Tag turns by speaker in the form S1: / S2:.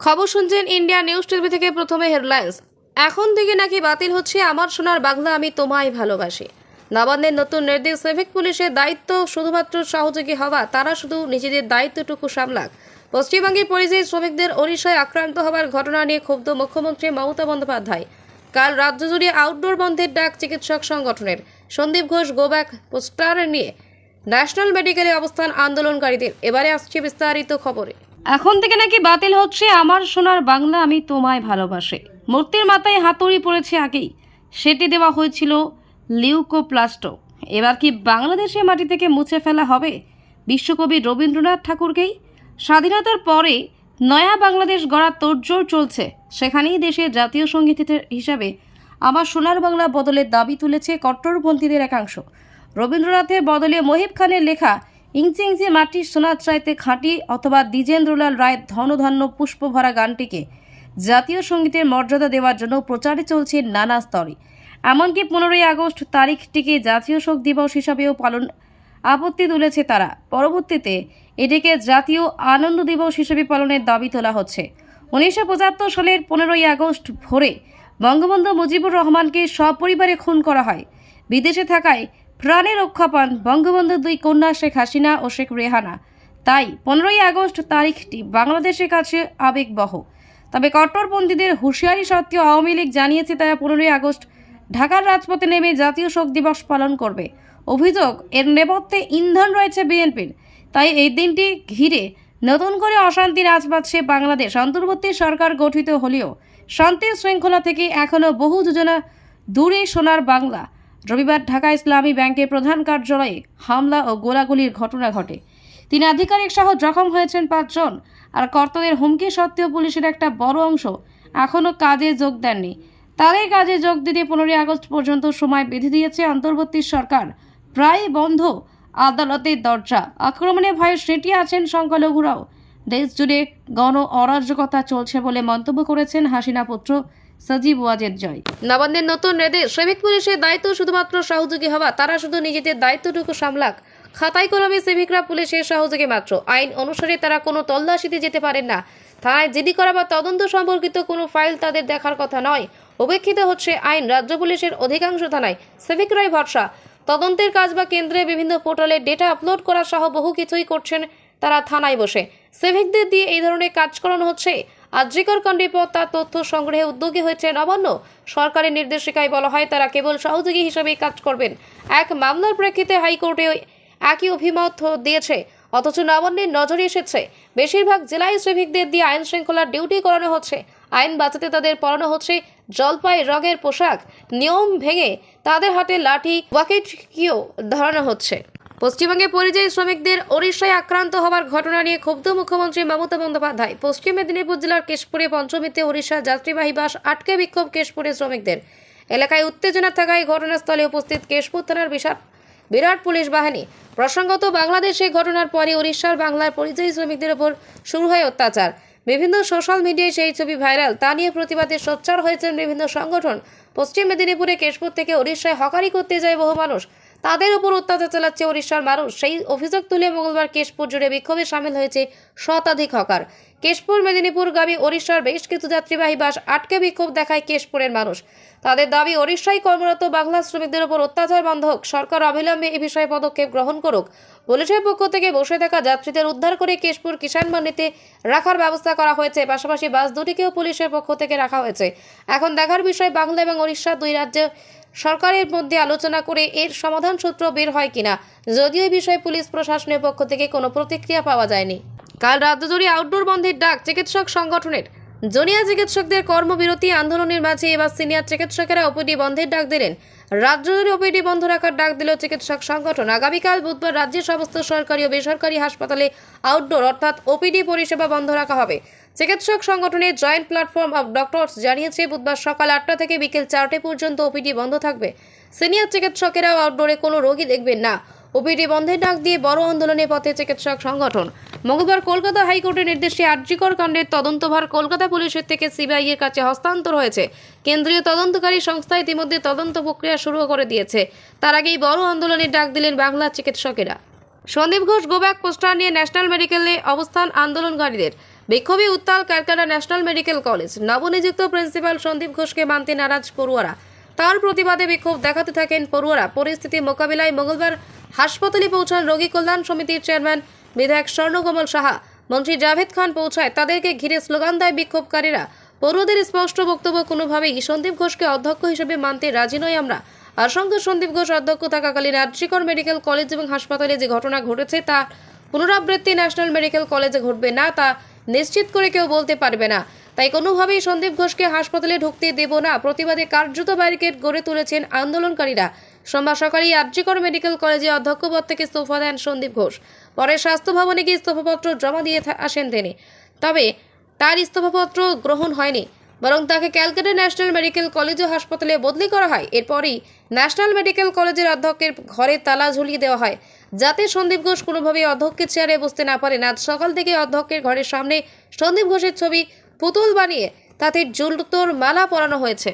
S1: খবর শুনছেন India news TV থেকে। প্রথমে হেডলাইন্স। এখন থেকে নাকি বাতিল হচ্ছে আমার সোনার বাংলা আমি তোমায় ভালোবাসি। নবান্নের নতুন নির্দেশ, সিভিক পুলিশের দায়িত্ব শুধুমাত্র সহযোগী হওয়া, তারা শুধু নিজেদের দায়িত্বটুকু সামলাক। পশ্চিমবঙ্গের পরিযায়ী শ্রমিকদের ওড়িশায় আক্রান্ত হওয়ার ঘটনা নিয়ে ক্ষুব্ধ মুখ্যমন্ত্রী মমতা বন্দ্যোপাধ্যায়। কাল রাজ্য জুড়ে আউটডোর বন্ধের ডাক চিকিৎসক সংগঠনের। Sandip Ghosh go back poster নিয়ে ন্যাশনাল মেডিকেলে অবস্থান আন্দোলনকারীদের। এবারে আসছে বিস্তারিত খবরে। এখন থেকে নাকি বাতিল হচ্ছে আমার সোনার বাংলা আমি তোমায় ভালোবাসি। মূর্তির মাথায় হাতুড়ি পড়েছে আগেই, সেটি দেওয়া হয়েছিল লিউকোপ্লাস্টো। এবার কি বাংলাদেশের মাটি থেকে মুছে ফেলা হবে বিশ্বকবি রবীন্দ্রনাথ ঠাকুরকেই? স্বাধীনতার পরে নয়া বাংলাদেশ গড়ার তোড়জোড় চলছে, সেখানেই দেশের জাতীয় সঙ্গীত হিসাবে আমার সোনার বাংলা বদলের দাবি তুলেছে কট্টরপন্থীদের একাংশ। রবীন্দ্রনাথের বদলে মহিব খানের লেখা ইঞ্চি ইঞ্চি মাটির সোনার চাইতে খাঁটি অথবা দ্বিজেন্দ্রলাল রায়ের ধনধান্য পুষ্পভরা গানটিকে জাতীয় সঙ্গীতের মর্যাদা দেওয়ার জন্য প্রচারে চলছে নানা স্তরে। এমনকি 15ই আগস্ট তারিখটিকে জাতীয় শোক দিবস হিসাবেও পালন আপত্তি তুলেছে তারা। পরবর্তীতে এটিকে জাতীয় আনন্দ দিবস হিসেবে পালনের দাবি তোলা হচ্ছে। 1975 সালের 15ই আগস্ট ভোরে বঙ্গবন্ধু মুজিবুর রহমানকে সপরিবারে খুন করা হয়। বিদেশে থাকায় প্রাণে রক্ষা পান বঙ্গবন্ধুর দুই কন্যা শেখ হাসিনা ও শেখ রেহানা। তাই 15ই আগস্ট তারিখটি বাংলাদেশের কাছে আবেগবহ। তবে কট্টরপন্থীদের হুঁশিয়ারি সত্ত্বেও আওয়ামী লীগ জানিয়েছে তারা 15ই আগস্ট ঢাকার রাজপথে নেমে জাতীয় শোক দিবস পালন করবে। অভিযোগ, এর নেপথ্যে ইন্ধন রয়েছে বিএনপির। তাই এই দিনটি ঘিরে নতুন করে অশান্তির আঁচ বাজছে বাংলাদেশ। অন্তর্বর্তী সরকার গঠিত হলেও শান্তি শৃঙ্খলা থেকে এখনও বহু যোজনা দূরে সোনার বাংলা। রবিবার ঢাকা ইসলামী ব্যাংকের প্রধান কার্যালয়ে হামলা ও গোলাগুলির ঘটনা ঘটে। 3 আধিকারিক সহ জখম হয়েছেন 5 জন। আর কর্তাদের হুমকি সত্ত্বেও পুলিশের একটা বড় অংশ এখনও কাজে যোগ দেননি। তাদের কাজে যোগ দিতে 15ই আগস্ট পর্যন্ত সময় বেঁধে দিয়েছে অন্তর্বর্তী সরকার। প্রায় বন্ধ আদালতের দরজা। আক্রমণে ভয়ে সেঁটিয়ে আছেন সংখ্যালঘুরাও। দেশ জুড়ে গণ অরাজকতা চলছে বলে মন্তব্য করেছেন হাসিনা পুত্র সজীব ওয়াজেদ জয়। নবান্নের নতুন নির্দেশ, সিভিক পুলিশের দায়িত্ব শুধুমাত্র সহযোগী হওয়া, তারা শুধু নিজেদের দায়িত্বটুকু সামলাক। খাতায় কলমে সিভিকরা পুলিশের সহযোগী মাত্র। আইন অনুসারে তারা কোনো তল্লাশিতে যেতে পারেন না। থানায় জিডি করা বা তদন্ত সম্পর্কিত কোনো ফাইল তাদের দেখার কথা নয়। উপেক্ষিত হচ্ছে আইন। রাজ্য পুলিশের অধিকাংশ থানায় সিভিকরাই ভরসা। তদন্তের কাজ বা কেন্দ্রে বিভিন্ন পোর্টালে ডেটা আপলোড করা সহ বহু কিছুই করছেন তারা থানায় বসে। সিভিকদের দিয়ে এই ধরনের কাজ করানো হচ্ছে। আর্যিকর কাণ্ডের পর তার তথ্য সংগ্রহে উদ্যোগী হয়েছে নবান্ন। সরকারের নির্দেশিকায় বলা হয় তারা কেবল সহযোগী হিসেবেই কাজ করবেন। এক মামলার প্রেক্ষিতে হাইকোর্টে একই অভিমত দিয়েছে। অথচ নবান্নের নজরে এসেছে বেশিরভাগ জেলায় সিভিকদের দিয়ে আইন শৃঙ্খলার ডিউটি করানো হচ্ছে। আইন বাঁচাতে তাদের পরানো হচ্ছে জলপাই রঙের পোশাক। নিয়ম ভেঙে তাদের হাতে লাঠি ওয়াকিটকিও ধরানো হচ্ছে। পশ্চিমবঙ্গে পরিযায়ী শ্রমিকদের ওড়িশায় আক্রান্ত হওয়ার ঘটনা নিয়ে ক্ষুব্ধ মুখ্যমন্ত্রী মমতা বন্দ্যোপাধ্যায়। পশ্চিম মেদিনীপুর জেলার কেশপুরে পঞ্চমীতে ওড়িশা যাত্রীবাহী বাস আটকে বিক্ষোভ কেশপুরে শ্রমিকদের। এলাকায় উত্তেজনা থাকায় ঘটনাস্থলে উপস্থিত কেশপুর থানার বিরাট পুলিশ বাহিনী। প্রসঙ্গত, বাংলাদেশে ঘটনার পরে ওড়িশার বাংলার পরিযায়ী শ্রমিকদের ওপর শুরু হয় অত্যাচার। বিভিন্ন সোশ্যাল মিডিয়ায় সেই ছবি ভাইরাল। তা নিয়ে প্রতিবাদে সোচ্চার হয়েছেন বিভিন্ন সংগঠন। পশ্চিম মেদিনীপুরে কেশপুর থেকে ওড়িশায় হকারি করতে যায় বহু মানুষ। তাদের উপর অত্যাচার চালাচ্ছে ওড়িশার মানুষ। সেই অভিযোগ তুলে মঙ্গলবার কেশপুর জুড়ে বিক্ষোভে সামিল হয়েছে শতাধিক হকার। কেশপুর মেদিনীপুরগামী ওড়িশার বেশ কিছু যাত্রীবাহী বাস আটকে বিক্ষোভ দেখায় কেশপুরের মানুষ। তাদের দাবি, ওড়িশায় কর্মরত বাংলা শ্রমিকদের উপর অত্যাচার বন্ধ হোক। সরকার অবিলম্বে এ বিষয়ে পদক্ষেপ গ্রহণ করুক। পুলিশের পক্ষ থেকে বসে থাকা যাত্রীদের উদ্ধার করে কেশপুর কিষাণ মান্ডিতে রাখার ব্যবস্থা করা হয়েছে। পাশাপাশি বাস দুটিকেও পুলিশের পক্ষ থেকে রাখা হয়েছে। এখন দেখার বিষয় বাংলা এবং ওড়িশা দুই রাজ্যে সরকারের মধ্যে আলোচনা করে এর সমাধান সূত্র বের হয় কিনা। যদিও এই বিষয়ে পুলিশ প্রশাসনের পক্ষ থেকে কোনো প্রতিক্রিয়া পাওয়া যায়নি। কাল রাজ্য জুড়ে আউটডোর বন্ধের ডাক চিকিৎসক সংগঠনের। জুনিয়র চিকিৎসকদের কর্মবিরতি আন্দোলনের মাঝে এবার সিনিয়র চিকিৎসকেরা ওপিডি বন্ধের ডাক দিলেন। রাজ্য জুড়ে ওপিডি বন্ধ রাখার ডাক দিল চিকিৎসক সংগঠন। আগামীকাল বুধবার রাজ্যের সমস্ত সরকারি ও বেসরকারি হাসপাতালে আউটডোর অর্থাৎ ওপিডি পরিষেবা বন্ধ রাখা হবে। চিকিৎসক সংগঠনের জয়েন্ট প্ল্যাটফর্ম অব ডক্টরস জানিয়েছে বুধবার সকাল 8টা থেকে বিকেল 4টে পর্যন্ত ওপিডি বন্ধ থাকবে। সিনিয়র চিকিৎসকেরাও আউটডোরে কোনো রোগী দেখবেন না। ওপিডি বন্ধের ডাক দিয়ে বড় আন্দোলনের পথে চিকিৎসক সংগঠন। মঙ্গলবার কলকাতা হাইকোর্টের নির্দেশে আরজিকর কাণ্ডের তদন্তভার কলকাতা পুলিশের থেকে সিবিআই এর কাছে হস্তান্তর হয়েছে। কেন্দ্রীয় তদন্তকারী সংস্থা ইতিমধ্যে তদন্ত প্রক্রিয়া শুরু করে দিয়েছে। তার আগেই বড় আন্দোলনের ডাক দিলেন বাংলা চিকিৎসকেরা। Sandip Ghosh go back poster নিয়ে ন্যাশনাল মেডিকেলে অবস্থান আন্দোলনকারীদের। বিক্ষোভে উত্তাল কারকানা ন্যাশনাল মেডিকেল কলেজ। নবনিযুক্ত প্রিন্সিপাল সন্দীপ ঘোষকে মানতে নারাজ পড়ুয়ারা, তার প্রতিবাদে বিক্ষোভ দেখাতে থাকেন পড়ুয়ারা। পরিস্থিতি মোকাবিলায় মঙ্গলবার হাসপাতালে পৌঁছান রোগী কল্যাণ সমিতির চেয়ারম্যান বিধায়ক স্বর্ণকমল সাহা। মন্ত্রী জাভেদ খান পৌঁছায়, তাদেরকে ঘিরে স্লোগান দেয় বিক্ষোভকারীরা। পড়ুয়াদের স্পষ্ট বক্তব্য, কোনোভাবেই সন্দীপ ঘোষকে অধ্যক্ষ হিসেবে মানতে রাজি নয় আমরা। আশঙ্কা, সন্দীপ ঘোষ অধ্যক্ষ থাকাকালীন আরজিকর মেডিকেল কলেজ এবং হাসপাতালে যে ঘটনা ঘটেছে তা পুনরাবৃত্তি ন্যাশনাল মেডিকেল কলেজে ঘটবে না, তা নিশ্চিত করে কেউ বলতে পারবে না। তাই কোনোভাবেই সন্দীপ ঘোষকে হাসপাতালে ঢুকতে দেব না। প্রতিবাদে কার্যত ব্যারিকেড গড়ে তুলেছেন আন্দোলনকারীরা। সোমবার সকালেই আরজিকর মেডিকেল কলেজে অধ্যক্ষ পদ থেকে ইস্তফা দেন সন্দীপ ঘোষ। পরে স্বাস্থ্য ভবনে গিয়ে ইস্তফাপত্র জমা দিয়ে আসেন তিনি। তবে তার ইস্তফাপত্র গ্রহণ হয়নি, বরং তাকে ক্যালকাটা ন্যাশনাল মেডিকেল কলেজ ও হাসপাতালে বদলি করা হয়। এরপরই ন্যাশনাল মেডিকেল কলেজের অধ্যক্ষের ঘরে তালা ঝুলিয়ে দেওয়া হয়, যাতে সন্দীপ ঘোষ কোনোভাবেই অধ্যক্ষের চেয়ারে বসতে না পারেন। আজ সকাল থেকে অধ্যক্ষের ঘরের সামনে সন্দীপ ঘোষের ছবি পুতুল বানিয়ে তাতে জুতোর মালা পরানো হয়েছে।